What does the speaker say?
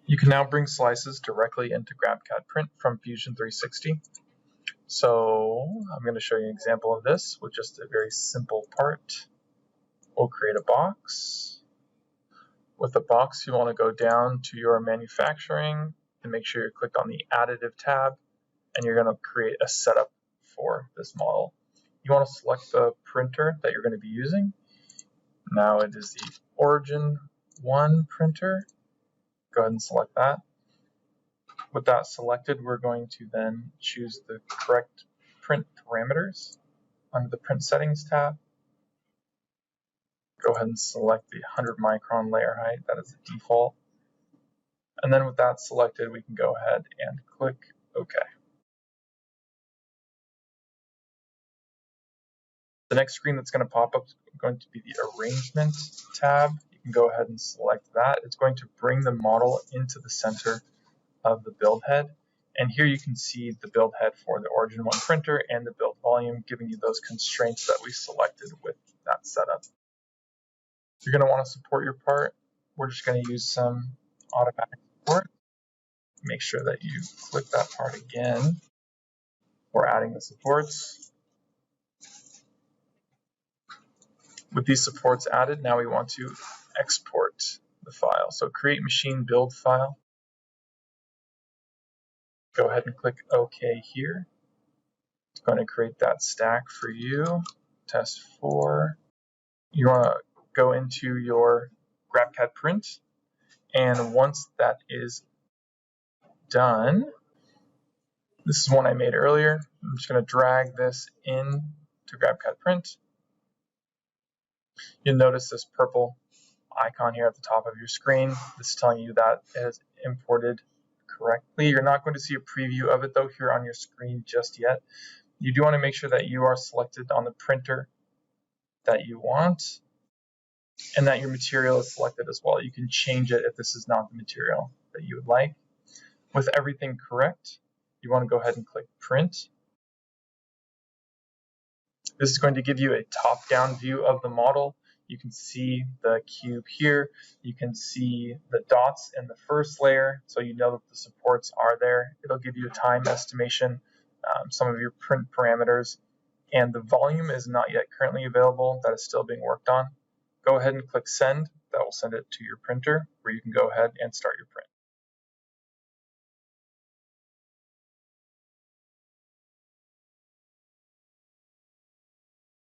You can now bring slices directly into GrabCAD Print from Fusion 360. So I'm going to show you an example of this with just a very simple part. We'll create a box. With the box, you want to go down to your manufacturing and make sure you're clicked on the additive tab, and you're going to create a setup for this model. You want to select the printer that you're going to be using. Now it is the Origin One Printer. Go ahead and select that. With that selected, we're going to then choose the correct print parameters under the Print Settings tab. Go ahead and select the 100 micron layer height. That is the default. And then with that selected, we can go ahead and click OK. The next screen that's going to pop up is going to be the Arrangement tab. You can go ahead and select that. It's going to bring the model into the center of the build head. And here you can see the build head for the Origin One printer and the build volume, giving you those constraints that we selected with that setup. You're going to want to support your part. We're just going to use some automatic support. Make sure that you click that part again. We're adding the supports. With these supports added, now we want to export the file. So create machine build file. Go ahead and click OK here. It's going to create that stack for you. Test 4. You want to go into your GrabCAD Print, and once that is done, this is one I made earlier. I'm just going to drag this in to GrabCAD Print. You'll notice this purple icon here at the top of your screen. This is telling you that it has imported correctly. You're not going to see a preview of it though here on your screen just yet. You do want to make sure that you are selected on the printer that you want, and that your material is selected as well. You can change it if this is not the material that you would like. With everything correct, you want to go ahead and click Print. This is going to give you a top-down view of the model. You can see the cube here. You can see the dots in the first layer, so you know that the supports are there. It'll give you a time estimation, some of your print parameters, and the volume is not yet currently available. That is still being worked on. Go ahead and click Send. That will send it to your printer, where you can go ahead and start your print.